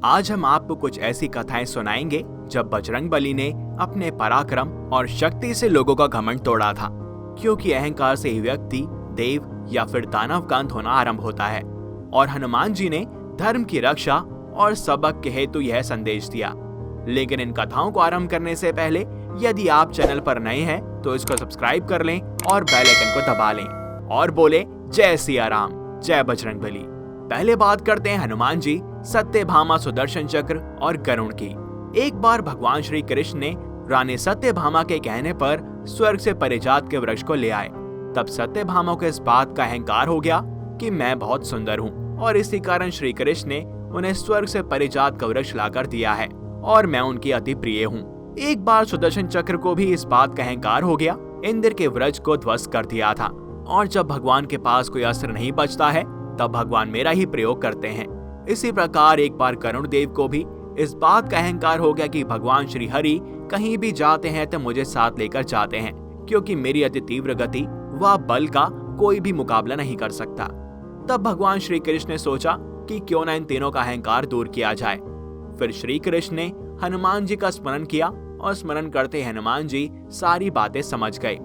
आज हम आपको कुछ ऐसी कथाएं सुनाएंगे जब बजरंगबली ने अपने पराक्रम और शक्ति से लोगों का घमंड तोड़ा था, क्योंकि अहंकार से ही व्यक्ति देव या फिर दानव का अंत होना आरंभ होता है। और हनुमान जी ने धर्म की रक्षा और सबक के हेतु यह संदेश दिया। लेकिन इन कथाओं को आरंभ करने से पहले यदि आप चैनल पर नए हैं तो इसको सब्सक्राइब कर लें और बेल आइकन को दबा लें और बोले जय सिया राम, जय बजरंगबली। पहले बात करते हैं हनुमान जी, सत्यभामा, सुदर्शन चक्र और गरुड़ की। एक बार भगवान श्री कृष्ण ने रानी सत्यभामा के कहने पर स्वर्ग से परिजात के वृक्ष को ले आए। तब सत्यभामा को इस बात का अहंकार हो गया कि मैं बहुत सुंदर हूँ और इसी कारण श्री कृष्ण ने उन्हें स्वर्ग से परिजात का वृक्ष लाकर दिया है और मैं उनकी अति प्रिय हूँ। एक बार सुदर्शन चक्र को भी इस बात का अहंकार हो गया, इंद्र के वृक्ष को ध्वस्त कर दिया था। और जब भगवान के पास कोई अस्त्र नहीं बचता है तब भगवान मेरा ही प्रयोग करते हैं। इसी प्रकार एक बार गरुड़ देव को भी इस बात का अहंकार हो गया कि भगवान श्री हरि कहीं भी जाते हैं तो मुझे साथ लेकर जाते हैं, क्योंकि मेरी अति तीव्र गति व बल का कोई भी मुकाबला नहीं कर सकता। तब भगवान श्री कृष्ण ने सोचा कि क्यों न इन तीनों का अहंकार दूर किया जाए। फिर श्री कृष्ण ने हनुमान जी का स्मरण किया और स्मरण करते हनुमान जी सारी बातें समझ गए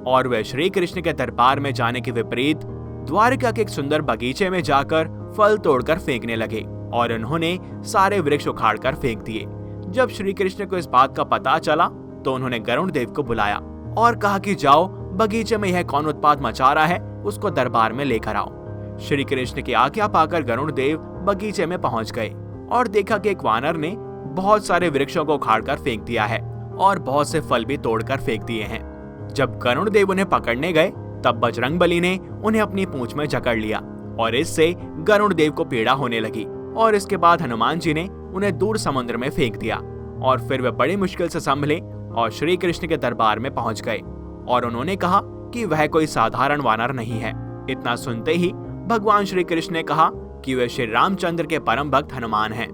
और वे श्री कृष्ण के दरबार में जाने के विपरीत द्वारिका के एक सुंदर बगीचे में जाकर फल तोड़कर फेंकने लगे और उन्होंने सारे वृक्ष उखाड़कर फेंक दिए। जब श्री कृष्ण को इस बात का पता चला तो उन्होंने गरुड़ देव को बुलाया और कहा कि जाओ बगीचे में यह कौन उत्पात मचा रहा है, उसको दरबार में लेकर आओ। श्री कृष्ण की आज्ञा पाकर गरुड़ देव बगीचे में पहुंच गए और देखा कि एक वानर ने बहुत सारे वृक्षों को उखाड़कर फेंक दिया है और बहुत से फल भी तोड़कर फेंक दिए हैं। जब गरुड़ देव उन्हें पकड़ने गए तब बजरंगबली ने उन्हें अपनी पूंछ में जकड़ लिया और इससे गरुड़ देव को पीड़ा होने लगी। और इसके बाद हनुमान जी ने उन्हें दूर समुद्र में फेंक दिया और फिर वे बड़ी मुश्किल से संभले और श्री कृष्ण के दरबार में पहुंच गए और उन्होंने कहा कि वह कोई साधारण वानर नहीं है। इतना सुनते ही भगवान श्री कृष्ण ने कहा कि वे श्री रामचंद्र के परम भक्त हनुमान हैं।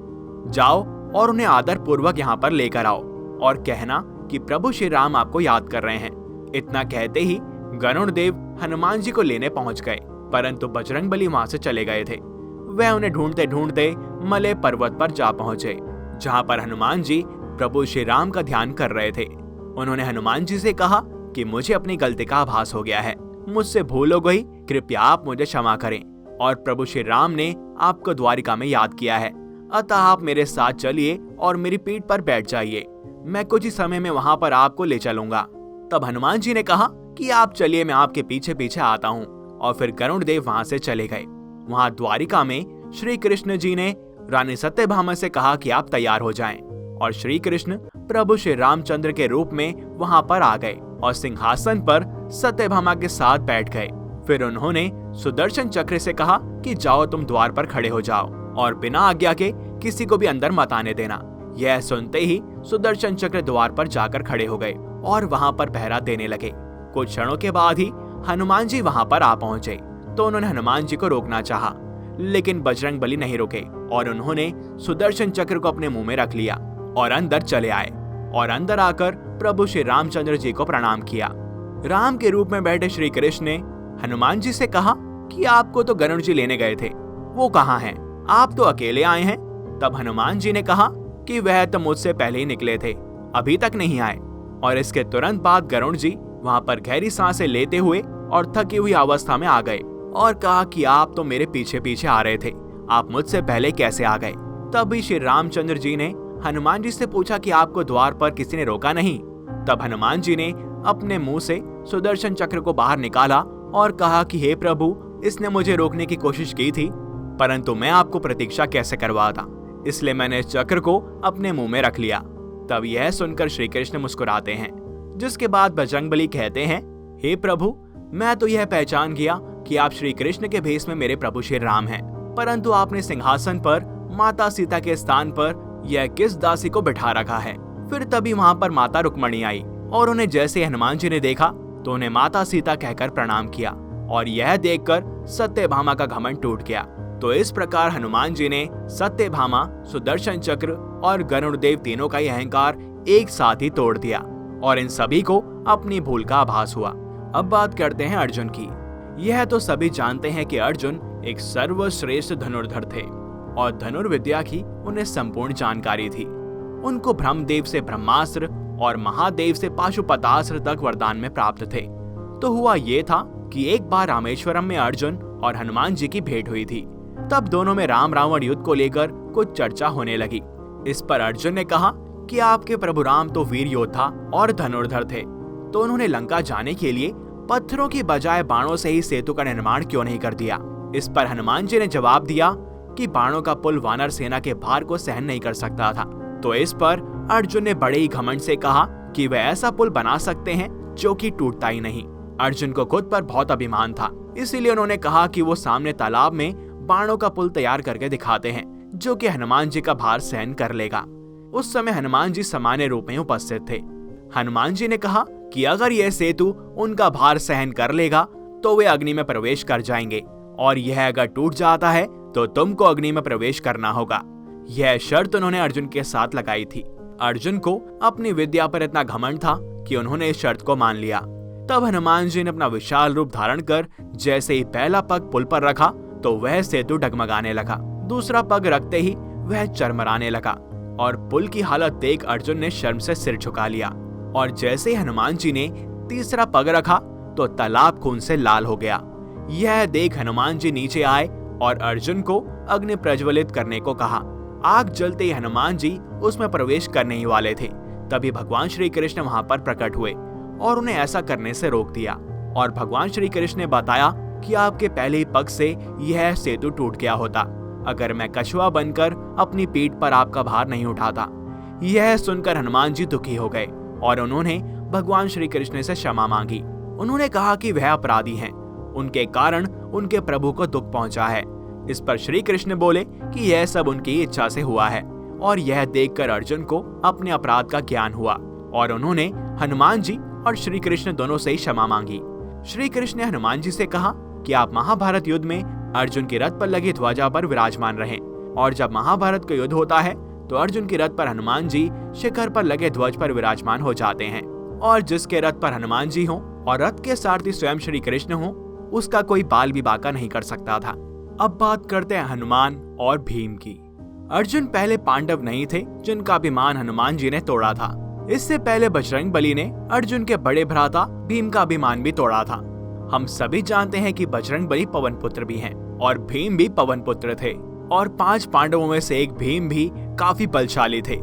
जाओ और उन्हें आदर पूर्वक यहाँ पर लेकर आओ और कहना कि प्रभु श्री राम आपको याद कर रहे हैं। इतना कहते ही गरुड़ देव हनुमान जी को लेने पहुंच गए, परंतु बजरंगबली वहां से चले गए थे। वह उन्हें ढूंढते ढूंढते मलय पर्वत पर जा पहुंचे, जहां पर हनुमान जी प्रभु श्री राम का ध्यान कर रहे थे। उन्होंने हनुमान जी से कहा कि मुझे अपनी गलती का आभास हो गया है, मुझसे भूल हो गई, कृपया आप मुझे क्षमा करें। और प्रभु श्री राम ने आपको द्वारिका में याद किया है, अतः आप मेरे साथ चलिए और मेरी पीठ पर बैठ जाइए, मैं कुछ ही समय में वहां पर आपको ले चलूंगा। तब हनुमान जी ने कहा कि आप चलिए, मैं आपके पीछे पीछे आता हूँ। और फिर गरुड़ देव वहां से चले गए। वहां द्वारिका में श्री कृष्ण जी ने रानी सत्यभामा से कहा कि आप तैयार हो जाएं और श्री कृष्ण प्रभु श्री रामचंद्र के रूप में वहां पर आ गए और सिंहासन पर सत्यभामा के साथ बैठ गए। फिर उन्होंने सुदर्शन चक्र से कहा कि जाओ, तुम द्वार पर खड़े हो जाओ और बिना आज्ञा के किसी को भी अंदर मत आने देना। यह सुनते ही सुदर्शन चक्र द्वार पर जाकर खड़े हो गए और वहां पर पहरा देने लगे। कुछ क्षणों के बाद ही हनुमान जी वहां पर आ पहुंचे तो उन्होंने हनुमान जी को रोकना चाहा, लेकिन बजरंगबली नहीं रुके और उन्होंने सुदर्शन चक्र को अपने मुंह में रख लिया और अंदर चले आए और अंदर आकर प्रभु श्री रामचंद्र जी को प्रणाम किया। राम के रूप में बैठे श्री कृष्ण ने हनुमान जी से कहा कि आपको तो गरुड़ जी लेने गए थे, वो कहाँ हैं? आप तो अकेले आए हैं। तब हनुमान जी ने कहा कि वह तो मुझसे पहले ही निकले थे, अभी तक नहीं आए। और इसके तुरंत बाद गरुड़ जी वहां पर गहरी सांसें लेते हुए और थकी हुई अवस्था में आ गए और कहा कि आप तो मेरे पीछे पीछे आ रहे थे, आप मुझसे पहले कैसे आ गए? तभी श्री रामचंद्र जी ने हनुमान जी से पूछा कि आपको द्वार पर किसी ने रोका नहीं? तब हनुमान जी ने अपने मुंह से सुदर्शन चक्र को बाहर निकाला और कहा कि हे प्रभु, इसने मुझे रोकने की कोशिश की थी, परंतु मैं आपको प्रतीक्षा कैसे करवाता, इसलिए मैंने इस चक्र को अपने मुंह में रख लिया। तब यह सुनकर श्री कृष्ण मुस्कुराते हैं, जिसके बाद बजरंगबली कहते हैं, हे प्रभु, मैं तो यह पहचान गया कि आप श्री कृष्ण के भेष में मेरे प्रभु श्री राम हैं, परंतु आपने सिंहासन पर माता सीता के स्थान पर यह किस दासी को बिठा रखा है? फिर तभी वहां पर माता रुक्मणी आई और उन्हें जैसे हनुमान जी ने देखा तो उन्हें माता सीता कहकर प्रणाम किया और यह देखकर सत्यभामा का घमंड टूट गया। तो इस प्रकार हनुमान जी ने सत्यभामा, सुदर्शन चक्र और गरुड़ देव तीनों का अहंकार एक साथ ही तोड़ दिया और इन सभी को अपनी भूल का आभास हुआ। अब बात करते हैं अर्जुन की। यह तो सभी जानते हैं कि अर्जुन एक सर्वश्रेष्ठ धनुर्धर थे और धनुर्विद्या की उन्हें संपूर्ण जानकारी थी। उनको ब्रह्मदेव से ब्रह्मास्त्र और महादेव से पाशुपतास्त्र तक वरदान में प्राप्त थे। तो हुआ ये था कि एक बार रामेश्वरम में अर्जुन और हनुमान जी की भेंट हुई थी। तब दोनों में राम रावण युद्ध को लेकर कुछ चर्चा होने लगी। इस पर अर्जुन ने कहा कि आपके प्रभु राम तो वीर योद्धा और धनुर्धर थे, तो उन्होंने लंका जाने के लिए पत्थरों की बजाय बाणों से ही सेतु का निर्माण क्यों नहीं कर दिया। इस पर हनुमान जी ने जवाब दिया कि बाणों का पुल वानर सेना के भार को सहन नहीं कर सकता था। तो इस पर अर्जुन ने बड़े ही घमंड से कहा कि वे ऐसा पुल बना सकते हैं जो कि टूटता ही नहीं। अर्जुन को खुद पर बहुत अभिमान था, इसीलिए उन्होंने कहा कि वो सामने तालाब में बाणों का पुल तैयार करके दिखाते हैं जो कि हनुमान जी का भार सहन कर लेगा। उस समय हनुमान जी सामान्य रूप में उपस्थित थे। हनुमान जी ने कहा कि अगर यह सेतु उनका भार सहन कर लेगा तो वे अग्नि में प्रवेश कर जाएंगे, और यह अगर टूट जाता है तो तुमको अग्नि में प्रवेश करना होगा। यह शर्त उन्होंने अर्जुन के साथ लगाई थी। अर्जुन को अपनी विद्या पर इतना घमंड था कि उन्होंने इस शर्त को मान लिया। तब हनुमान जी ने अपना विशाल रूप धारण कर जैसे ही पहला पग पुल पर रखा तो वह सेतु डगमगाने लगा। दूसरा पग रखते ही वह चरमराने लगा और पुल की हालत देख अर्जुन ने शर्म से सिर झुका लिया। और जैसे ही हनुमान जी ने तीसरा पग रखा तो तालाब खून से लाल हो गया। यह देख हनुमान जी नीचे आए और अर्जुन को अग्नि प्रज्वलित करने को कहा। आग जलते ही हनुमान जी उसमें प्रवेश करने ही वाले थे, तभी भगवान श्री कृष्ण वहां पर प्रकट हुए और उन्हें ऐसा करने से रोक दिया। और भगवान श्री कृष्ण ने बताया कि आपके पहले ही पग से यह सेतु टूट गया होता अगर मैं कछुआ बनकर अपनी पीठ पर आपका भार नहीं उठाता। यह सुनकर हनुमान जी दुखी हो गए और उन्होंने भगवान श्री कृष्ण से क्षमा मांगी। उन्होंने कहा कि वह अपराधी हैं, उनके कारण उनके प्रभु को दुख पहुंचा है। इस पर श्री कृष्ण बोले कि यह सब उनकी इच्छा से हुआ है, और यह देखकर अर्जुन को अपने अपराध का ज्ञान हुआ और उन्होंने हनुमान जी और श्री कृष्ण दोनों से ही क्षमा मांगी। श्री कृष्ण ने हनुमान जी से कहा कि आप महाभारत युद्ध में अर्जुन के रथ पर लगी ध्वजा पर विराजमान रहें, और जब महाभारत का युद्ध होता है तो अर्जुन के रथ पर हनुमान जी शिखर पर लगे ध्वज पर विराजमान हो जाते हैं, और जिसके रथ पर हनुमान जी हों और रथ के सारथी स्वयं श्री कृष्ण हों उसका कोई बाल भी बांका नहीं कर सकता था। अब बात करते हैं हनुमान और भीम की। अर्जुन पहले पांडव नहीं थे जिनका अभिमान हनुमान जी ने तोड़ा था। इससे पहले बजरंग बली ने अर्जुन के बड़े भ्राता भीम का अभिमान भी तोड़ा था। हम सभी जानते हैं कि बजरंग बली पवन पुत्र भी हैं और भीम भी पवन पुत्र थे, और 5 पांडवों में से एक भीम भी काफी बलशाली थे,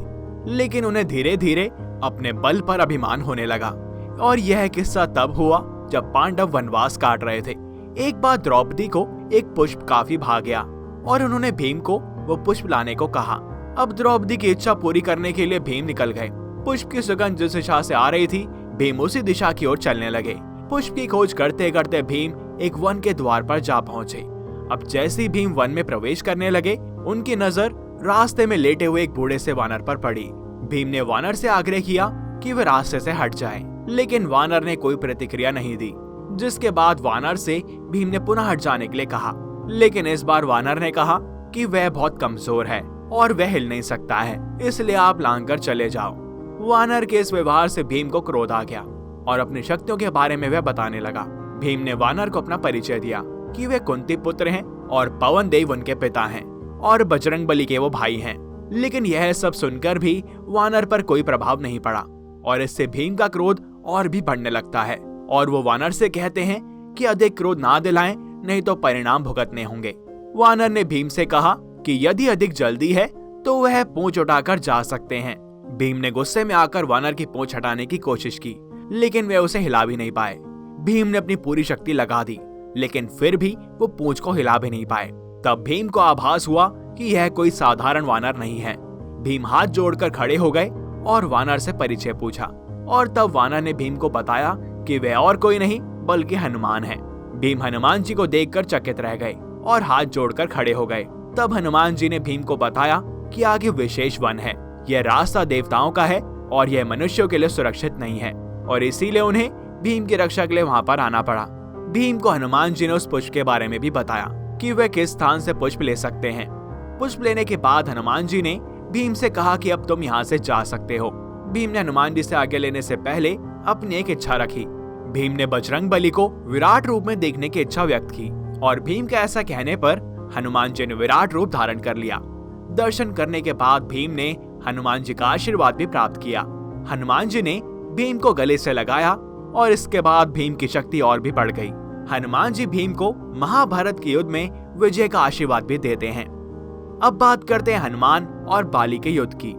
लेकिन उन्हें धीरे धीरे अपने बल पर अभिमान होने लगा। और यह किस्सा तब हुआ जब पांडव वनवास काट रहे थे। एक बार द्रौपदी को एक पुष्प काफी भा गया और उन्होंने भीम को वो पुष्प लाने को कहा। अब द्रौपदी की इच्छा पूरी करने के लिए भीम निकल गए। पुष्प की सुगंध जिस दिशा से आ रही थी भीम उसी दिशा की ओर चलने लगे। पुष्प की खोज करते करते भीम एक वन के द्वार पर जा पहुंचे। अब जैसे ही भीम वन में प्रवेश करने लगे उनकी नजर रास्ते में लेटे हुए एक बूढ़े से वानर पर पड़ी। भीम ने वानर से आग्रह किया कि वे रास्ते से हट जाए, लेकिन वानर ने कोई प्रतिक्रिया नहीं दी। जिसके बाद वानर से भीम ने पुनः हट जाने के लिए कहा, लेकिन इस बार वानर ने कहा कि वह बहुत कमजोर है और वह हिल नहीं सकता है, इसलिए आप लांग कर चले जाओ। वानर के इस व्यवहार से भीम को क्रोध आ गया और अपनी शक्तियों के बारे में वह बताने लगा। भीम ने वानर को अपना परिचय दिया कि वे कुंती पुत्र हैं और पवन देव उनके पिता हैं और बजरंग बली के वो भाई हैं। लेकिन यह सब सुनकर भी वानर पर कोई प्रभाव नहीं पड़ा और इससे भीम का क्रोध और भी बढ़ने लगता है और वो वानर से कहते हैं कि अधिक क्रोध ना दिलाएं, नहीं तो परिणाम भुगतने होंगे। वानर ने भीम से कहा कि यदि अधिक जल्दी है तो वह पूंछ उठाकर जा सकते हैं। भीम ने गुस्से में आकर वानर की पूंछ हटाने की कोशिश की, लेकिन वे उसे हिला भी नहीं पाए। भीम ने अपनी पूरी शक्ति लगा दी, लेकिन फिर भी वो पूंछ को हिला भी नहीं पाए। तब भीम को आभास हुआ कि यह कोई साधारण वानर नहीं है। भीम हाथ जोड़कर खड़े हो गए और वानर से परिचय पूछा, और तब वानर ने भीम को बताया कि वह और कोई नहीं बल्कि हनुमान है। भीम हनुमान जी को देखकर चकित रह गए और हाथ जोड़कर खड़े हो गए। तब हनुमान जी ने भीम को बताया कि आगे विशेष वन है, यह रास्ता देवताओं का है और यह मनुष्यों के लिए सुरक्षित नहीं है, और इसीलिए उन्हें भीम की रक्षा के लिए वहां पर आना पड़ा। भीम को हनुमान जी ने उस पुष्प के बारे में भी बताया कि वे किस स्थान से पुष्प ले सकते हैं। पुष्प लेने के बाद हनुमान जी ने भीम से कहा कि अब तुम यहाँ से जा सकते हो। भीम ने हनुमान जी से आगे लेने से पहले अपनी एक इच्छा रखी। भीम ने बजरंग बली को विराट रूप में देखने की इच्छा व्यक्त की और भीम के ऐसा कहने पर हनुमान जी ने विराट रूप धारण कर लिया। दर्शन करने के बाद भीम ने हनुमान जी का आशीर्वाद भी प्राप्त किया। हनुमान जी ने भीम को गले से लगाया और इसके बाद भीम की शक्ति और भी बढ़ गई। हनुमान जी भीम को महाभारत के युद्ध में विजय का आशीर्वाद भी देते हैं। अब बात करते हैं हनुमान और बाली के युद्ध की।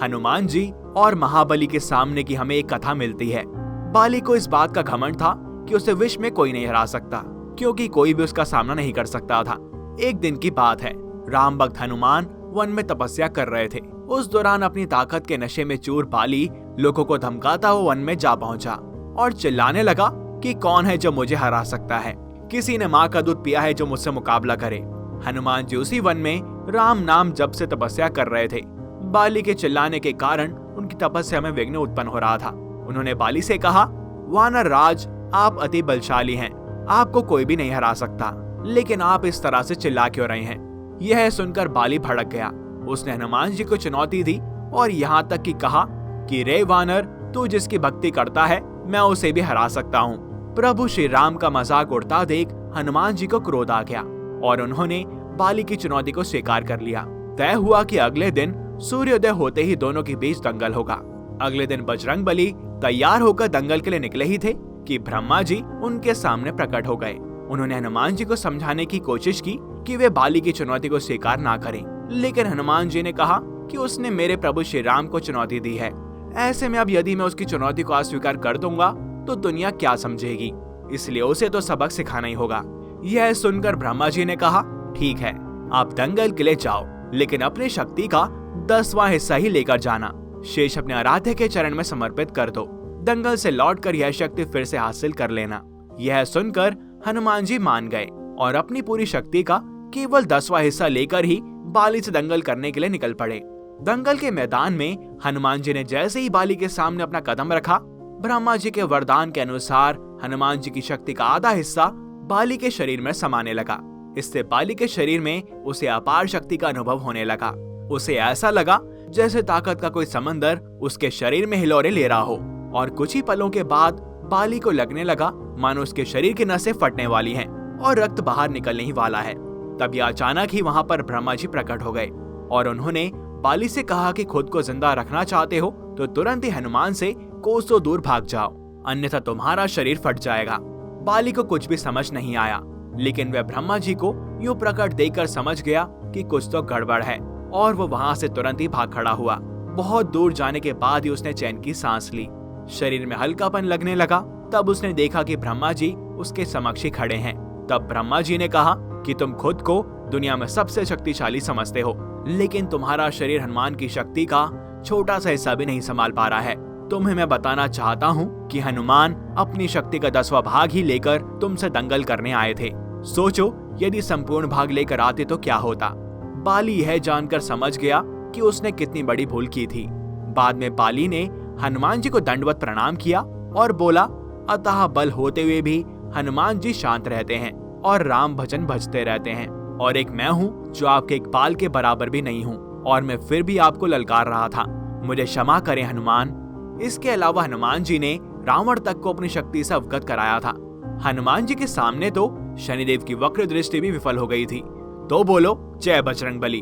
हनुमान जी और महाबली के सामने की हमें एक कथा मिलती है। बाली को इस बात का घमंड था कि उसे विश्व में कोई नहीं हरा सकता, क्योंकि कोई भी उसका सामना नहीं कर सकता था। एक दिन की बात है, राम भक्त हनुमान वन में तपस्या कर रहे थे। उस दौरान अपनी ताकत के नशे में चूर बाली लोगों को धमकाता हुआ वन में जा पहुंचा और चिल्लाने लगा कि कौन है जो मुझे हरा सकता है। किसी ने माँ का दूध पिया है जो मुझसे मुकाबला करे। हनुमान जी उसी वन में राम नाम जप से तपस्या कर रहे थे। बाली के चिल्लाने के कारण उनकी तपस्या में विघ्न उत्पन्न हो रहा था। उन्होंने बाली से कहा, वानर राज, आप अति बलशाली हैं, आपको कोई भी नहीं हरा सकता, लेकिन आप इस तरह से चिल्ला क्यों रहे हैं? यह सुनकर बाली भड़क गया। उसने हनुमान जी को चुनौती दी और यहाँ तक कि कहा कि रे वानर, तू जिसकी भक्ति करता है मैं उसे भी हरा सकता हूँ। प्रभु श्री राम का मजाक उड़ता देख हनुमान जी को क्रोध आ गया और उन्होंने बाली की चुनौती को स्वीकार कर लिया। तय हुआ कि अगले दिन सूर्योदय होते ही दोनों के बीच दंगल होगा। अगले दिन बजरंगबली तैयार होकर दंगल के लिए निकले ही थे कि ब्रह्मा जी उनके सामने प्रकट हो गए। उन्होंने हनुमान जी को समझाने की कोशिश की कि वे बाली की चुनौती को स्वीकार ना करें, लेकिन हनुमान जी ने कहा कि उसने मेरे प्रभु श्री राम को चुनौती दी है। ऐसे में अब यदि मैं उसकी चुनौती को अस्वीकार कर दूंगा तो दुनिया क्या समझेगी, इसलिए उसे तो सबक सिखाना ही होगा। यह सुनकर ब्रह्मा जी ने कहा, ठीक है, आप दंगल के लिए जाओ, लेकिन अपनी शक्ति का 10वां हिस्सा ही लेकर जाना। शेष अपने आराध्य के चरण में समर्पित कर दो। दंगल से लौटकर यह शक्ति फिर से हासिल कर लेना। यह सुनकर हनुमान जी मान गए और अपनी पूरी शक्ति का केवल 10वां हिस्सा लेकर ही बाली से दंगल करने के लिए निकल पड़े। दंगल के मैदान में हनुमान जी ने जैसे ही बाली के सामने अपना कदम रखा, ब्रह्मा जी के वरदान के अनुसार हनुमान जी की शक्ति का आधा हिस्सा बाली के शरीर में समाने लगा। इससे बाली के शरीर में उसे अपार शक्ति का अनुभव होने लगा। उसे ऐसा लगा जैसे ताकत का कोई समंदर उसके शरीर में हिलोरे ले रहा हो, और कुछ ही पलों के बाद बाली को लगने लगा मानो उसके शरीर की नसें फटने वाली हैं और रक्त बाहर निकलने ही वाला है। तभी अचानक ही वहां पर ब्रह्मा जी प्रकट हो गए और उन्होंने बाली से कहा कि खुद को जिंदा रखना चाहते हो तो तुरंत ही हनुमान से कोसों दूर भाग जाओ, अन्यथा तुम्हारा शरीर फट जाएगा। बाली को कुछ भी समझ नहीं आया, लेकिन वह ब्रह्मा जी को यूं प्रकट देखकर समझ गया कि कुछ तो गड़बड़ है और वो वहां से तुरंत ही भाग खड़ा हुआ। बहुत दूर जाने के बाद ही उसने चैन की सांस ली। शरीर में हल्कापन लगने लगा। तब उसने देखा कि ब्रह्मा जी उसके समक्ष ही खड़े हैं। तब ब्रह्मा जी ने कहा कि तुम खुद को दुनिया में सबसे शक्तिशाली समझते हो, लेकिन तुम्हारा शरीर हनुमान की शक्ति का छोटा सा हिस्सा भी नहीं संभाल पा रहा है। तुम्हें मैं बताना चाहता हूँ कि हनुमान अपनी शक्ति का 10वां भाग ही लेकर तुमसे दंगल करने आए थे। सोचो यदि संपूर्ण भाग लेकर आते तो क्या होता। बाली यह जानकर समझ गया कि उसने कितनी बड़ी भूल की थी। बाद में बाली ने हनुमान जी को दंडवत प्रणाम किया और बोला, अतः बल होते हुए भी हनुमान जी शांत रहते हैं और राम भजन भजते रहते हैं, और एक मैं हूँ जो आपके एक बाल के बराबर भी नहीं हूँ, और मैं फिर भी आपको ललकार रहा था। मुझे क्षमा करें हनुमान। इसके अलावा हनुमान जी ने रावण तक को अपनी शक्ति से अवगत कराया था। हनुमान जी के सामने तो शनिदेव की वक्र दृष्टि भी विफल हो गई थी। तो बोलो जय बजरंगबली।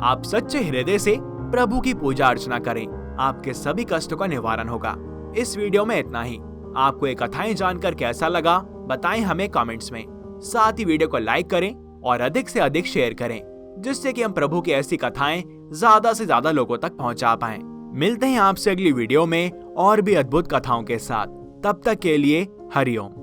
आप सच्चे हृदय से प्रभु की पूजा अर्चना करें, आपके सभी कष्टों का निवारण होगा। इस वीडियो में इतना ही। आपको ये कथाएं जानकर कैसा लगा बताएं हमें कमेंट्स में। साथ ही वीडियो को लाइक करें और अधिक से अधिक शेयर करें, जिससे कि हम प्रभु की ऐसी कथाएं ज्यादा से ज्यादा लोगों तक पहुंचा पाएं। मिलते हैं आपसे अगली वीडियो में और भी अद्भुत कथाओं के साथ। तब तक के लिए हरिओम।